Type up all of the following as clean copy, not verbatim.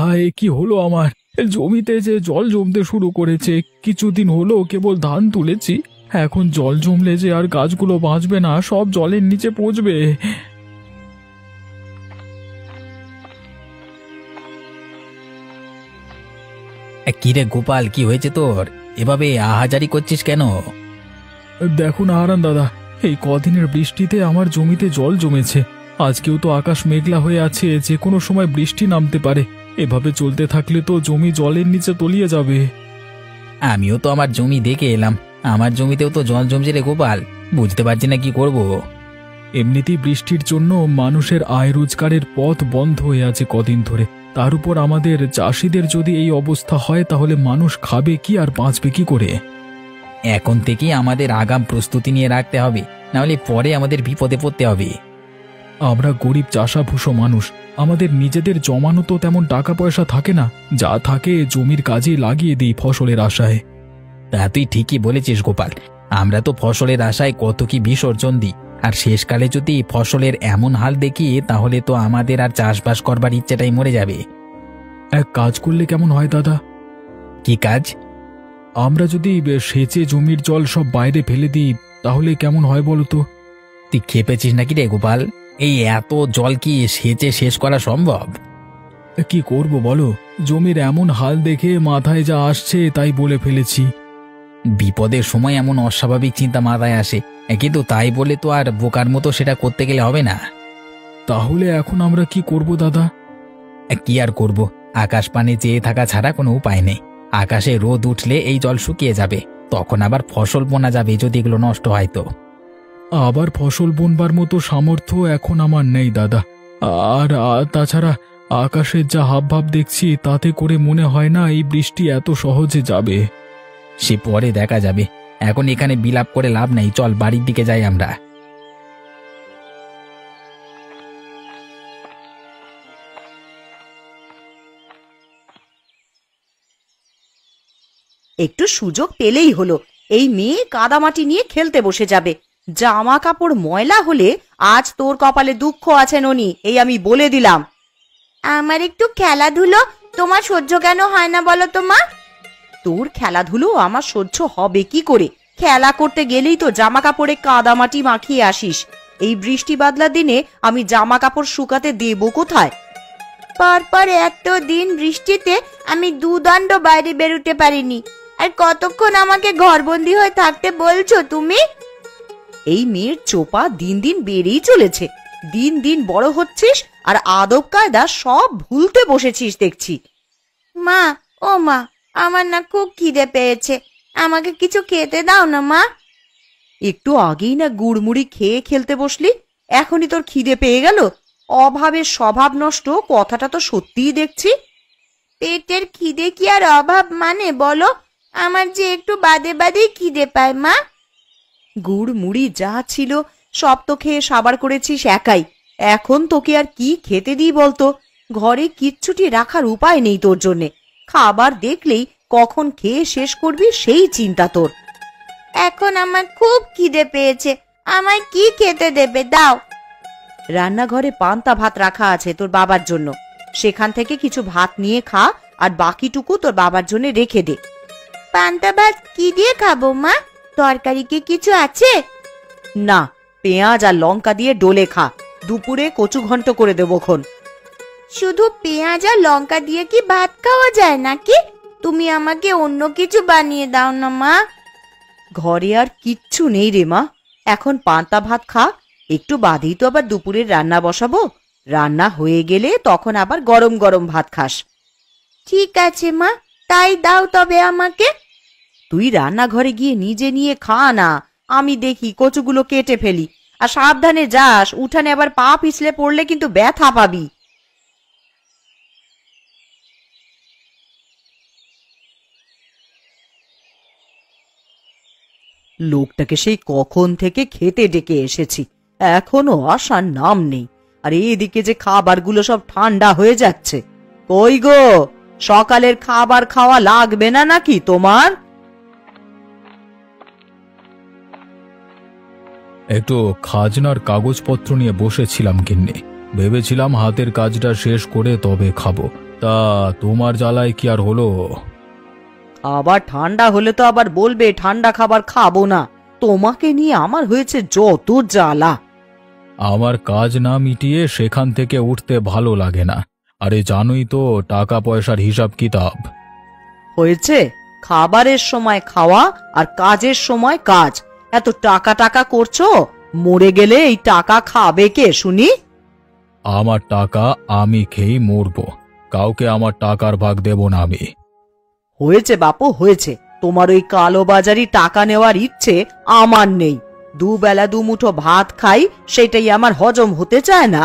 হায়, কি হলো আমার! জমিতে যে জল জমতে শুরু করেছে। কিছুদিন হলো কেবল ধান তুলেছি, এখন জল জমলে যে আর গাছগুলো বাঁচবে না, সব জলের নিচে পচবে। কিরে গোপাল, কি হয়েছে তোর? এভাবে আহাজারি করছিস কেন? দেখুন হারান দাদা, এই কদিনের বৃষ্টিতে আমার জমিতে জল জমেছে। আজকেও তো আকাশ মেঘলা হয়ে আছে, যে কোনো সময় বৃষ্টি নামতে পারে। এভাবে চলতে থাকলে তো জমি জলের নিচে তলিয়ে যাবে। আমিও তো আমার জমি দেখে এলাম, আমার জমিতেও তো জল জমছে রে গোপাল। বুঝতে পারছি না কি করব। এমনিতেই বৃষ্টির জন্য মানুষের আয় রোজগারের পথ বন্ধ হয়ে আছে কদিন ধরে। তার উপর আমাদের চাষিদের যদি এই অবস্থা হয়, তাহলে মানুষ খাবে কি আর বাঁচবে কি করে? এখন থেকেই আমাদের আগাম প্রস্তুতি নিয়ে রাখতে হবে, নাহলে পরে আমাদের বিপদে পড়তে হবে। আমরা গরিব চাষাভুষো মানুষ, আমাদের নিজেদের জমানো তো তেমন টাকা পয়সা থাকে না। যা থাকে জমির কাজে লাগিয়ে দিই ফসলের আশায়। তা তুই ঠিকই বলেছিস গোপাল, আমরা তো ফসলের আশায় কত কি বিসর্জন দিই, আর শেষকালে যদি ফসলের এমন হাল দেখি, তাহলে তো আমাদের আর চাষবাস করবার ইচ্ছেটাই মরে যাবে। এক কাজ করলে কেমন হয় দাদা? কি কাজ? আমরা যদি সেচে জমির জল সব বাইরে ফেলে দিই, তাহলে কেমন হয় বলো তো? তুই খেপেছিস নাকি রে গোপাল? এই এত জল কি সেচে শেষ করা সম্ভব? কি করব বলো, জমির এমন হাল দেখে মাথায় যা আসছে তাই বলে ফেলেছি। বিপদের সময় এমন অস্বাভাবিক চিন্তা মাথায় আসে, কিন্তু তাই বলে তো আর বোকার মতো সেটা করতে গেলে হবে না। তাহলে এখন আমরা কি করব দাদা? কি আর করব, আকাশ পানে চেয়ে থাকা ছাড়া কোনো উপায় নেই। আকাশে রোদ উঠলে এই জল শুকিয়ে যাবে, তখন আবার ফসল বোনা যাবে যদি এগুলো নষ্ট হয় তো। আবার ফসল বুনবার মতো সামর্থ্য এখন আমার নেই দাদা। আর তাছাড়া আকাশের যা হাবভাব দেখছি, তাতে করে মনে হয় না এই বৃষ্টি এত সহজে যাবে। সে পরে দেখা যাবে, এখন এখানে বিলাপ করে লাভ নেই, চল বাড়ির দিকে যাই আমরা। একটু সুযোগ পেলেই হলো, এই মেয়ে কাদামাটি নিয়ে খেলতে বসে যাবে। জামা কাপড় ময়লা হলে আজ তোর কপালে দুঃখ আছে ননি, এই আমি বলে দিলাম। আমার একটু খেলাধুলো তোমার সহ্য কেন হয় না বলো তো মা? তোর খেলাধুলো আমার সহ্য হবে কি করে? খেলা করতে গেলেই তো জামা কাপড়ে কাদামাটি মাখিয়ে আসিস। এই বৃষ্টি বাদলা দিনে আমি জামা কাপড় শুকাতে দেবো কোথায়? পরপর এত দিন বৃষ্টিতে আমি দুদণ্ড বাইরে বেরোতে পারিনি, আর কতক্ষণ আমাকে ঘরবন্দি হয়ে থাকতে বলছো তুমি? এই মেয়ের চোপা দিন দিন বেড়েই চলেছে। দিন দিন বড় হচ্ছিস আর আদব কায়দা সব ভুলতে বসেছিস দেখছি। মা, ও মা, আমার না খুব খিদে পেয়েছে, আমাকে কিছু খেতে দাও না মা। একটু আগেই না গুড়মুড়ি খেয়ে খেলতে বসলি, এখনই তোর খিদে পেয়ে গেল? অভাবের স্বভাব নষ্ট, কথাটা তো সত্যিই দেখছি। পেটের খিদে কি আর অভাব মানে বলো? আমার যে একটু বাদে বাদেই খিদে পায় মা। গুড় মুড়ি যা ছিল সব তো খেয়ে সাবার করেছিস একাই, এখন তোকে আর কি খেতে দিই বলতো? ঘরে কিচ্ছুটি রাখার উপায় নেই তোর জন্যে। খাবার দেখলেই কখন খেয়ে শেষ করবি সেই চিন্তা তোর। এখন আমার খুব খিদে পেয়েছে, আমায় কি খেতে দেবে দাও। রান্নাঘরে পান্তা ভাত রাখা আছে তোর বাবার জন্য, সেখান থেকে কিছু ভাত নিয়ে খা, আর বাকিটুকু তোর বাবার জন্য রেখে দে। পান্তা ভাত কি দিয়ে খাবো মা? তরকারি কি কিছু আছে? না, পেঁয়াজ আর লঙ্কা দিয়ে ডলে খা, দুপুরে কচু ঘন্ট করে দেবো খন। শুধু পেঁয়াজ আর লঙ্কা দিয়ে কি ভাত খাওয়া যায় নাকি? তুমি আমাকে অন্য কিছু বানিয়ে দাও না মা। ঘরে আর কিচ্ছু নেই রে মা, এখন পান্তা ভাত খা, একটু বাদেই তো আবার দুপুরের রান্না বসাবো। রান্না হয়ে গেলে তখন আবার গরম গরম ভাত খাস। ঠিক আছে মা, তাই দাও তবে আমাকে। তুই রান্নাঘরে গিয়ে নিজে নিয়ে খা না, আমি দেখি কচুগুলো কেটে ফেলি। আর সাবধানে যাস, উঠানে আবার পা পিছলে পড়লে কিন্তু ব্যথা পাবি। লোকটাকে সেই কখন থেকে খেতে ডেকে এসেছি, এখনো আসার নাম নেই। আর এদিকে যে খাবারগুলো সব ঠান্ডা হয়ে যাচ্ছে। কই গো, সকালের খাবার খাওয়া লাগবে না নাকি তোমার? একটু খাজনার কাগজপত্র নিয়ে বসেছিলাম গিন্নি, ভেবেছিলাম হাতের কাজটা শেষ করে তবে খাবো। তা তোমার জ্বালায় কি আর হলো? আবার ঠান্ডা হলে তো আবার বলবে ঠান্ডা খাবার খাবো না। তোমাকে নিয়ে আমার হয়েছে যত জ্বালা। আমার কাজ না মিটিয়ে সেখান থেকে উঠতে ভালো লাগে না। আরে জানোই তো টাকা পয়সার হিসাব কিতাব। হয়েছে, খাবারের সময় খাওয়া আর কাজের সময় কাজ। এত টাকা টাকা করছো, মরে গেলে এই টাকা খাবে কে শুনি? আমার টাকা আমি খেয়েই মরবো, কাউকে আমার টাকার ভাগ দেব না আমি। হয়েছে বাপু হয়েছে, তোমার ওই কালোবাজারি টাকা নেওয়ার ইচ্ছে আমার নেই। দুবেলা দুমুঠো ভাত খাই, সেটাই আমার হজম হতে চায় না।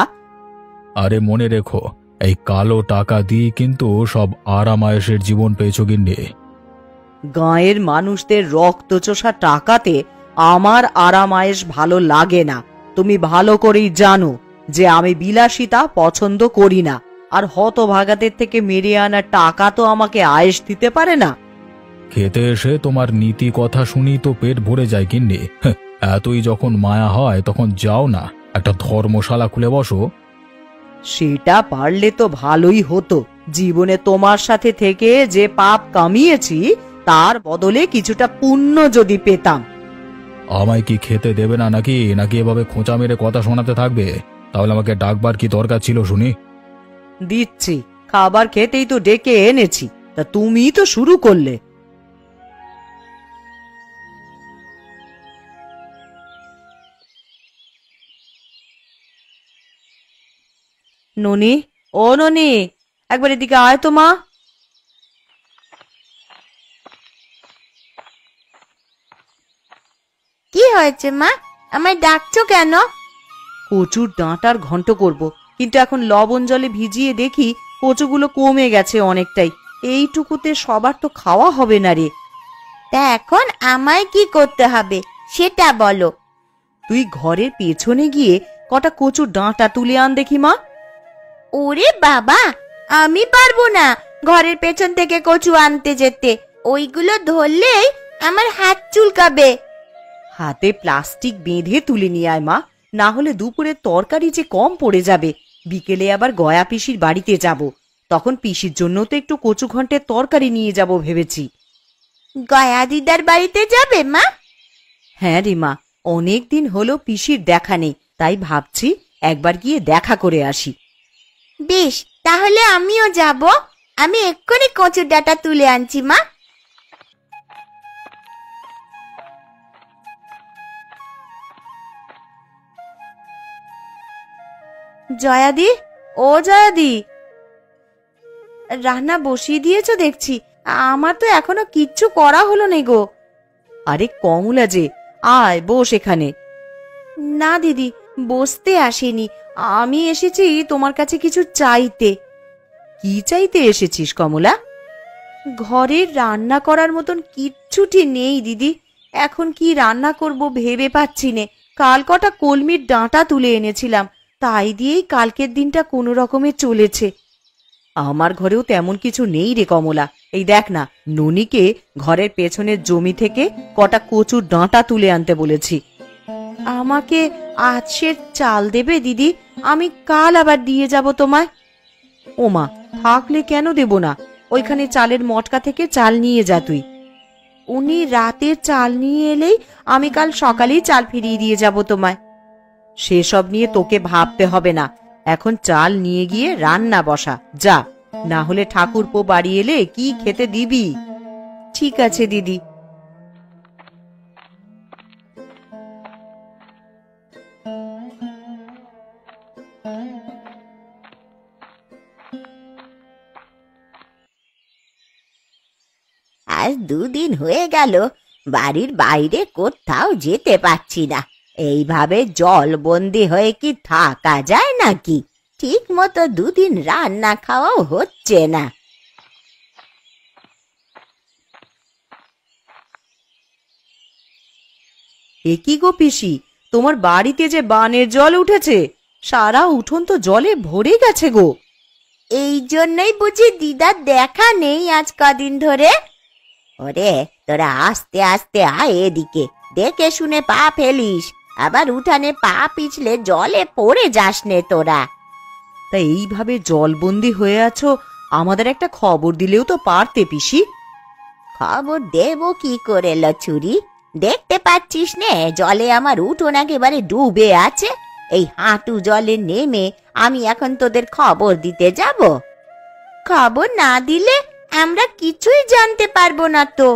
আরে মনে রেখো, এই কালো টাকা দিয়ে কিন্তু সব আরামায়েশের জীবন পেয়েছো গিন্নি। গাঁয়ের মানুষদের রক্তচোষা টাকাতে আমার আরামায়েশ ভালো লাগে না। তুমি ভালো করেই জানো যে আমি বিলাসিতা পছন্দ করি না। আর হতভাগাদের থেকে মেরে আনা টাকা তো আমাকে আয়েশ দিতে পারে না। খেতে এসে তোমার নীতি কথা শুনি তো পেট ভরে যায় গিন্নি। এতই যখন মায়া হয় তখন যাও না, একটা ধর্মশালা খুলে বসো। সেটা পারলে তো ভালোই হতো। জীবনে তোমার সাথে থেকে যে পাপ কামিয়েছি তার বদলে কিছুটা পুণ্য যদি পেতাম। আমায় কি খেতে দেবে না নাকি নাকি এভাবে খোঁচা মেরে কথা শোনাতে থাকবে? তাহলে আমাকে ডাকবার কি দরকার ছিল শুনি? দিচ্ছি, খাবার খেতেই তো ডেকে এনেছি, তা তুমি তো শুরু করলে। ননি, ও ননি, একবার এদিকে আয় তো মা। কি হয়েছে মা, আমায় ডাকছো কেন? কচুর ডাঁটার ঘন্ট করব, কিন্তু এখন লবণ জলে ভিজিয়ে দেখি কচুগুলো কমে গেছে অনেকটাই। এইটুকুতে সবার তো খাওয়া হবে না রে। তা এখন আমায় কি করতে হবে সেটা বলো। তুই ঘরের পেছনে গিয়ে কটা কচুর ডাঁটা তুলে আন দেখি মা। ওরে বাবা, আমি পারবো না ঘরের পেছন থেকে কচু আনতে যেতে। ওইগুলো ধরলেই আমার হাত চুলকাবে। হাতে প্লাস্টিক বেঁধে তুলে নিয়ে আয় মা, না হলে দুপুরের তরকারি যে কম পড়ে যাবে। বিকেলে আবার গয়া পিসির বাড়িতে যাব, তখন পিসির জন্য তো একটু কচু ঘন্টের তরকারি নিয়ে যাব ভেবেছি। গয়া দিদার বাড়িতে যাবে মা? হ্যাঁ রে মা, অনেক দিন হলো পিসির দেখা নেই, তাই ভাবছি একবার গিয়ে দেখা করে আসি। বেশ, তাহলে আমিও যাব। আমি এক্ষুনি কচুর ডাঁটা তুলে আনছি মা। জয়াদি, ও জয়াদি, রান্না বসিয়ে দিয়েছো দেখছি। আমার তো এখনো কিচ্ছু করা হলো না গো। আরে কমলা যে, আয় বস এখানে। না দিদি, বসতে আসেনি, আমি এসেছি তোমার কাছে কিছু চাইতে। কি চাইতে এসেছিস কমলা? ঘরের রান্না করার মতন কিচ্ছুটি নেই দিদি। এখন কি রান্না করব ভেবে পাচ্ছি নে। কাল কটা কলমির ডাঁটা তুলে এনেছিলাম, তাই দিয়েই কালকের দিনটা কোনো রকমে চলেছে। আমার ঘরেও তেমন কিছু নেই রে কমলা। এই দেখ না, ননিকে ঘরের পেছনের জমি থেকে কটা কচুর ডাঁটা তুলে আনতে বলেছি। আমাকে আজ সের চাল দেবে দিদি? আমি কাল আবার দিয়ে যাব তোমায়। ওমা, থাকলে কেন দেব না, ওইখানে চালের মটকা থেকে চাল নিয়ে যা তুই। উনি রাতের চাল নিয়ে এলেই আমি কাল সকালেই চাল ফিরিয়ে দিয়ে যাব তোমায়। সেসব নিয়ে তোকে ভাবতে হবে না, এখন চাল নিয়ে গিয়ে রান্না বসা যা, না হলে ঠাকুরপো বাড়ি এলে কি খেতে দিবি? ঠিক আছে দিদি। আজ 2 দিন হয়ে গেল বাড়ির বাইরে কোথাও যেতে পারছি না। এইভাবে জলবন্দি হয়ে কি থাকা যায় নাকি? ঠিক মতো 2 দিন রান্না খাওয়াও হচ্ছে না। এ কি গো পিসি, তোমার বাড়িতে যে বানের জল উঠেছে, সারা উঠোন তো জলে ভরে গেছে গো। এই জন্যই বুঝি দিদার দেখা নেই আজ কদিন ধরে। ওরে, তোরা আস্তে আস্তে আয় এদিকে, দেখে শুনে পা ফেলিস, আবার উঠানে পা পিছলে জলে পড়ে যাস নে তোরা। তা এইভাবে জলবন্দি হয়ে আছো, আমাদের একটা খবর দিলেও তো পারতে পিসি। খবর দেব কি করে লছুরি? দেখতে পাচ্ছিস নে জলে আমার উঠোন একেবারে ডুবে আছে। এই হাঁটু জলে নেমে আমি এখন তোদের খবর দিতে যাব? খবর না দিলে আমরা কিছুই জানতে পারবো না তো।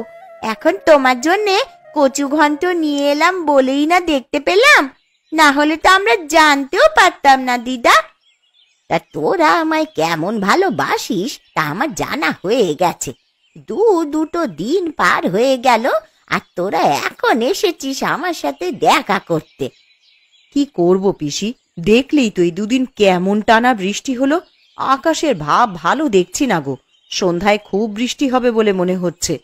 এখন তোমার জন্যে কচু ঘন্ট নিয়ে এলাম বলেই না দেখতে পেলাম, না হলে তো আমরা জানতেও পারতাম না দিদা। তা তোরা আমায় কেমন ভালোবাসিস তা আমার জানা হয়ে গেছে। দুটো দিন পার হয়ে গেল আর তোরা এখন এসেছিস আমার সাথে দেখা করতে। কি করব পিসি, দেখলেই তো এই দুদিন কেমন টানা বৃষ্টি হলো। আকাশের ভাব ভালো দেখছি না গো, সন্ধ্যায় খুব বৃষ্টি হবে বলে মনে হচ্ছে।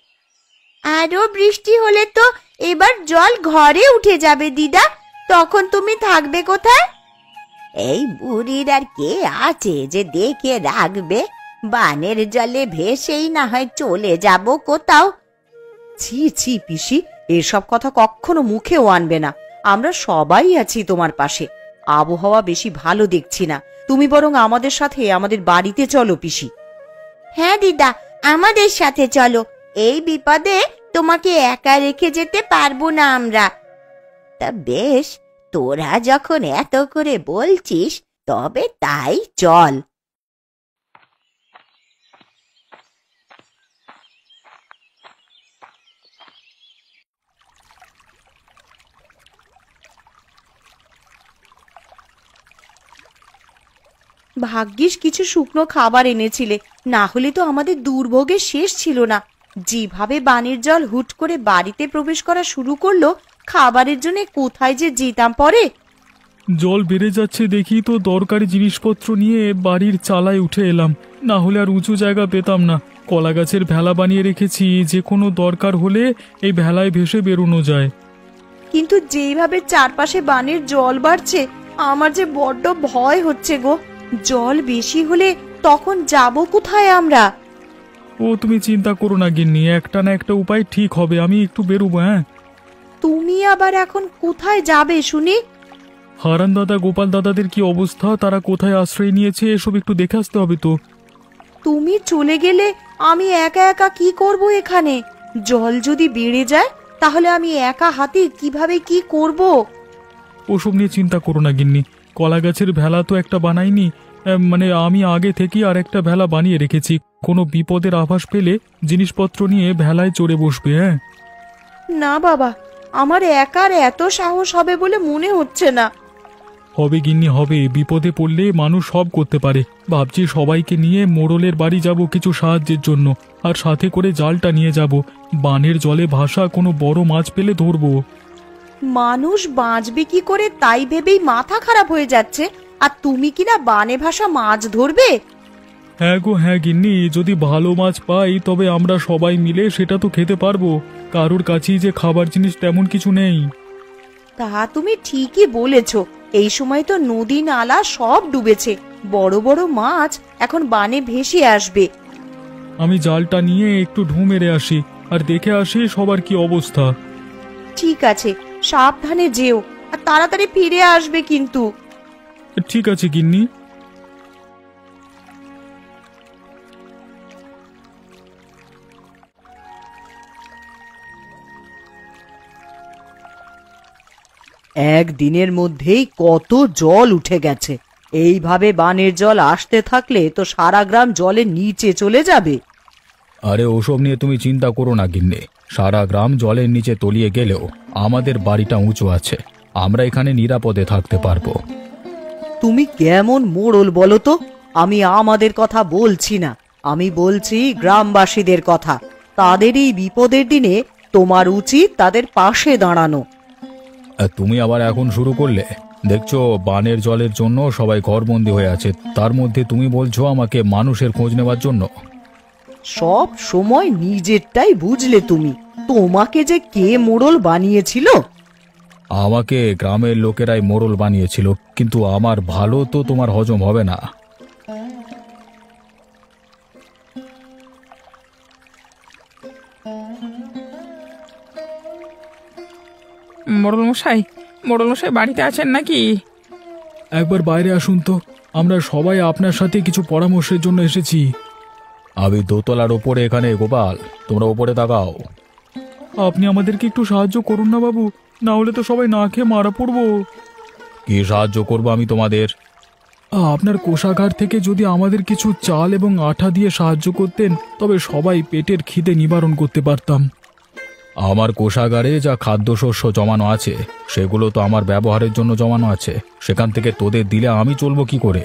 আরো বৃষ্টি হলে তো এবার জল ঘরে উঠে যাবে দিদা, তখন তুমি থাকবে কোথায়? এই বুড়ির আর কে আছে যে দেখে রাখবে? বানের জলে ভেসেই না হয় চলে যাব কোথাও। ছি ছি পিসি, এসব কথা কখনো মুখেও আনবে না। আমরা সবাই আছি তোমার পাশে। আবহাওয়া বেশি ভালো দেখছি না, তুমি বরং আমাদের সাথে আমাদের বাড়িতে চলো পিসি। হ্যাঁ দিদা, আমাদের সাথে চলো। এই বিপদে তোমাকে একা রেখে যেতে পারবো না আমরা। তা বেশ, তোরা যখন এত করে বলছিস তবে তাই চল। ভাগ্যিস কিছু শুকনো খাবার এনেছিলে, না হলে তো আমাদের দুর্ভোগের শেষ ছিল না। যেভাবে বানের জল হুট করে বাড়িতে প্রবেশ করা শুরু করলো, খাবারের জন্য কোথায় যে যেতাম পরে। জল বেড়ে যাচ্ছে দেখি তো দরকারি জিনিসপত্র নিয়ে বাড়ির চালায় উঠে এলাম, না হলে আর উঁচু জায়গা পেতাম না। কলা গাছের ভেলা বানিয়ে রেখেছি, যে কোনো দরকার হলে এই ভেলায় ভেসে বেরোনো যায়। কিন্তু যেইভাবে চারপাশে বানের জল বাড়ছে, আমার যে বড্ড ভয় হচ্ছে গো। জল বেশি হলে তখন যাব কোথায় আমরা? ও তুমি চিন্তা করো না গিন্নি, একটা না একটা উপায় ঠিক হবে। আমি একটু বেরোবো। হ্যাঁ, তুমি আবার এখন কোথায় যাবে শুনি? হারান দাদা গোপাল দাদাদের কি অবস্থা, তারা কোথায় আশ্রয় নিয়েছে, এসব একটু দেখে আসতে হবে তো। তুমি চলে গেলে আমি একা একা কি করব এখানে? জল যদি বেড়ে যায় তাহলে আমি একা হাতে কিভাবে কি করব? ওসব নিয়ে চিন্তা করো না গিন্নি, কলা গাছের ভেলা তো একটা বানাইনি, মানে আমি আগে থেকেই আর একটা ভেলা বানিয়ে রেখেছি। কোনো বিপদের আভাস পেলে জিনিসপত্র নিয়ে ভেলায় চড়ে বসবে। হ্যাঁ, না বাবা, আমার একার এত সাহস হবে বলে মনে হচ্ছে না। হবে গিন্নি হবে, বিপদে পড়লে মানুষ সব করতে পারে। ভাবছি সবাইকে নিয়ে মোড়লের বাড়ি যাব কিছু সাহায্যের জন্য, আর সাথে করে জালটা নিয়ে যাব। বানের জলে ভাসা কোনো বড় মাছ পেলে ধরবো। মানুষ বাঁচবে কি করে তাই ভেবেই মাথা খারাপ হয়ে যাচ্ছে, আর তুমি কিনা বানে ভাসা মাছ ধরবে? হ্যাঁ গো হ্যাঁ গিন্নি, যদি ভালো মাছ পাই তবে আমরা সবাই মিলে সেটা তো খেতে পারবো। কারোর কাছেই যে খাবার জিনিস তেমন কিছু নেই। তা তুমি ঠিকই বলেছ, এই সময় তো নদী নালা সব ডুবেছে, বড় বড় মাছ এখন বানে ভেসে আসবে। আমি জালটা নিয়ে একটু ঢু মেরে আসি, আর দেখে আসি সবার কি অবস্থা। ঠিক আছে, সাবধানে যেও, আর তাড়াতাড়ি ফিরে আসবে কিন্তু। ঠিক আছে গিন্নি। একদিনের মধ্যেই কত জল উঠে গেছে। এইভাবে বানের জল আসতে থাকলে তো সারা গ্রাম জলের নিচে চলে যাবে। আরে ওসব নিয়ে তুমি চিন্তা করো না গিন্নি, সারা গ্রাম জলের নিচে তলিয়ে গেলেও আমাদের বাড়িটা উঁচু আছে, আমরা এখানে নিরাপদে থাকতে পারবো। তুমি কেমন মোড়ল বলো তো? আমি আমাদের কথা বলছি না, আমি বলছি গ্রামবাসীদের কথা। তাদের এই বিপদের দিনে তোমার উচিত তাদের পাশে দাঁড়ানো। তুমি আবার এখন শুরু করলে? দেখছো বানের জলের জন্য সবাই ঘরবন্দি হয়ে আছে, তার মধ্যে তুমি বলছো আমাকে মানুষের খোঁজ নেওয়ার জন্য। সব সময় নিজেরটাই বুঝলে তুমি। তোমাকে যে কে মোড়ল বানিয়েছিল? আমাকে গ্রামের লোকেরাই মোড়ল বানিয়েছিল, কিন্তু আমার ভালো তো তোমার হজম হবে না। মোড়লমশাই বাড়িতে আছেন নাকি? একবার বাইরে আসুন তো, আমরা সবাই আপনার সাথে কিছু পরামর্শের জন্য এসেছি। আমি দোতলার ওপরে এখানে গোপাল, তোমরা ওপরে তাকাও। আপনি আমাদেরকে একটু সাহায্য করুন না বাবু, না হলে তো সবাই না খেয়ে মারা পড়বো। কি সাহায্য করব আমি তোমাদের? আপনার কোষাগার থেকে যদি আমাদের কিছু চাল এবং আটা দিয়ে সাহায্য করতেন, তবে সবাই পেটের খিদে নিবারণ করতে পারতাম। আমার কোষাগারে যা খাদ্যশস্য জমানো আছে সেগুলো তো আমার ব্যবহারের জন্য জমানো আছে, সেখান থেকে তোদের দিলে আমি চলবো কি করে?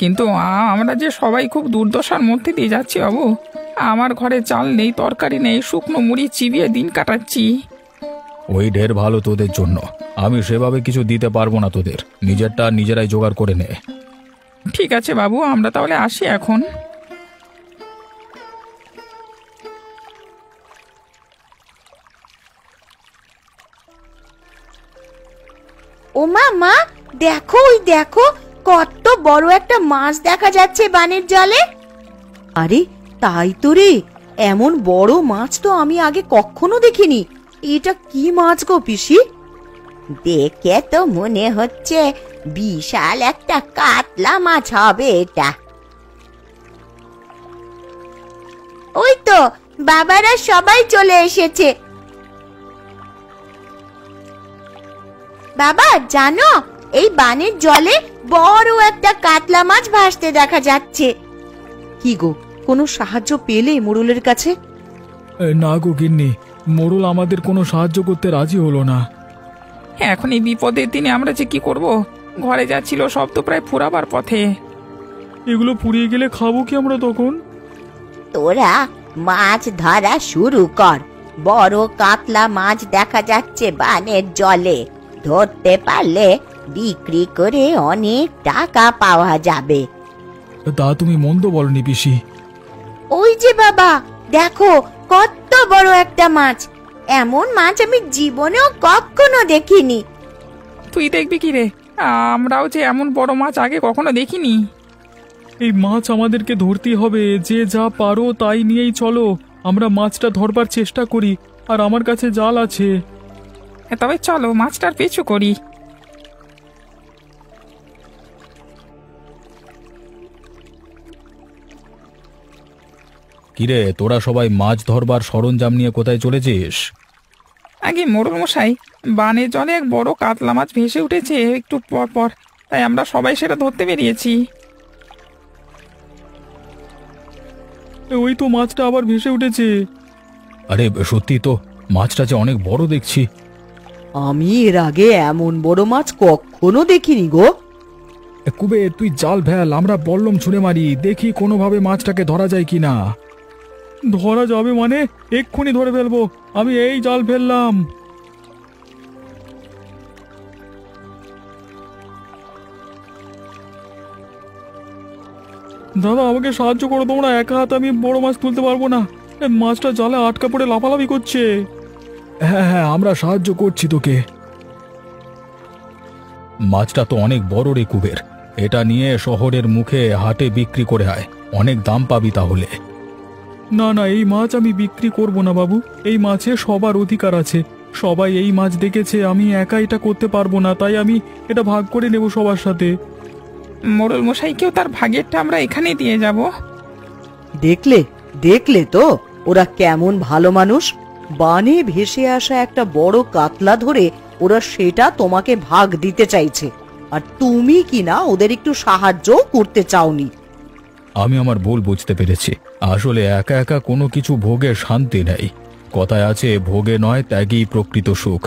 কিন্তু আমরা যে সবাই খুব দুর্দশার মধ্যে দিয়ে যাচ্ছি বাবু। আমার ঘরে চাল নেই, তরকারি নেই, শুকনো মুড়ি চিবিয়ে দিন কাটাচ্ছি। ওই ঢের ভালো তোদের জন্য, আমি সেভাবে কিছু দিতে পারবো না তোদের, নিজেরটা নিজেরাই জোগাড় করে নে। ঠিক আছে বাবু, আমরা তাহলে আসি এখন। ও মা, মা দেখো, ওই দেখো কত বড় একটা মাছ দেখা যাচ্ছে বানের জলে। আরে তাই তো রে, এমন বড় মাছ তো আমি আগে কখনো দেখিনি। এটা কি মাছ গো পিসি? দেখে তো মনে হচ্ছে বিশাল একটা কাতলা মাছ হবে এটা। ওই তো বাবারা সবাই চলে এসেছে। বাবা জানো, এই বানের জলে বড় একটা কাতলা মাছ ভাসতে দেখা যাচ্ছে। কি গো, কোনো সাহায্য পেলে মোড়লের কাছে? না গো গিন্নি, মোড়ল আমাদের কোনো সাহায্য করতে রাজি হলো না। এখন এই বিপদের দিনে আমরা যে কি করব? ঘরে যা ছিল সব তো প্রায় ফুরাবার পথে। এগুলো পুড়িয়ে গেলে খাবো কি আমরা তখন? তোরা মাছ ধরা শুরু কর, বড় কাতলা মাছ দেখা যাচ্ছে বানের জলে। ধরতে পারলে বিক্রি করে অনেক টাকা পাওয়া যাবে। তা তুমি মন্দ বলনি পিসি। ওই যে বাবা দেখো, কত বড় একটা মাছ। এমন মাছ আমি জীবনেও কখনো দেখিনি। তুই দেখবি কি রে? আমরাও যে এমন বড় মাছ আগে কখনো দেখিনি। এই মাছ আমাদেরকে ধরতেই হবে, যে যা পারো তাই নিয়েই চলো। আমরা মাছটা ধরবার চেষ্টা করি, আর আমার কাছে জাল আছে। তবে চলো মাছটার পিছু করি। কিরে, তোরা সবাই মাছ ধরবার সরঞ্জাম নিয়ে কোথায় চলেছিস? আগে মোড়ল মশাই, বানের জলে এক বড় কাতলা মাছ ভেসে উঠেছে একটু পর পর, তাই আমরা সবাই সেটা ধরতে বেরিয়েছি। ওই তো মাছটা আবার ভেসে উঠেছে। আরে সত্যি তো, মাছটা যে অনেক বড় দেখছি। আমি এর আগে এমন বড় মাছ কখনো দেখিনি গো। কুবে তুই জাল ফেল, আমরা বল্লম ছুঁড়ে মারি, দেখি কোনোভাবে মাছটাকে ধরা যায় কিনা। ধরা যাবে মানে? এক্ষুনি ধরে ফেলবো। আমি এই জাল ফেললাম। দাদা আমাকে সাহায্য করো তোমরা, একা হাতে আমি বড় মাছ তুলতে পারবো না। মাছটা জালে আটকা পড়ে লাফালাফি করছে। হ্যাঁ হ্যাঁ, আমরা সাহায্য করছি তোকে। মাছটা তো অনেক বড় রে কুবের, এটা নিয়ে শহরের মুখে হাটে বিক্রি করে আয়, অনেক দাম পাবি তাহলে। না না, এই মাছ আমি বিক্রি করব না বাবু। এই মাছে সবার অধিকার আছে, সবাই এই মাছ দেখেছে। আমি একা এটা করতে পারবো না, তাই আমি এটা ভাগ করে নেব সবার সাথে। মোড়ল মশাইকেও তার ভাগেরটা আমরা এখানে দিয়ে যাব। দেখলে দেখলে তো ওরা কেমন ভালো মানুষ। বানে ভেসে আসা একটা বড় কাতলা ধরে ওরা সেটা তোমাকে ভাগ দিতে চাইছে, আর তুমি কিনা ওদের একটু সাহায্যও করতে চাওনি। আমি আমার ভুল বুঝতে পেরেছি, আসলে একা একা কোনো কিছু ভোগে শান্তি নেই। কথায় আছে, ভোগে নয় ত্যাগই প্রকৃত সুখ।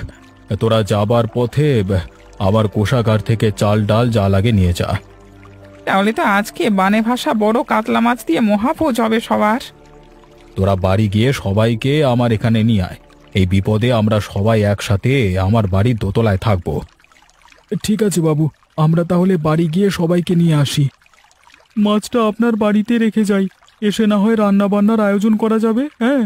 তোরা যাবার পথে আবার কোষাগার থেকে চাল ডাল যা লাগে নিয়ে যা। তাহলে তো আজকে বানে ভাসা বড় কাতলা মাছ দিয়ে মহাভোজ হবে সবার। তোরা বাড়ি গিয়ে সবাইকে আমার এখানে নিয়ে আয়। এই বিপদে আমরা সবাই একসাথে আমার বাড়ির দোতলায় থাকবো। ঠিক আছে বাবু, আমরা তাহলে বাড়ি গিয়ে সবাইকে নিয়ে আসি। মাছটা আপনার বাড়িতে রেখে যাই, এসে না হয় রান্না বান্নার আয়োজন করা যাবে। হ্যাঁ।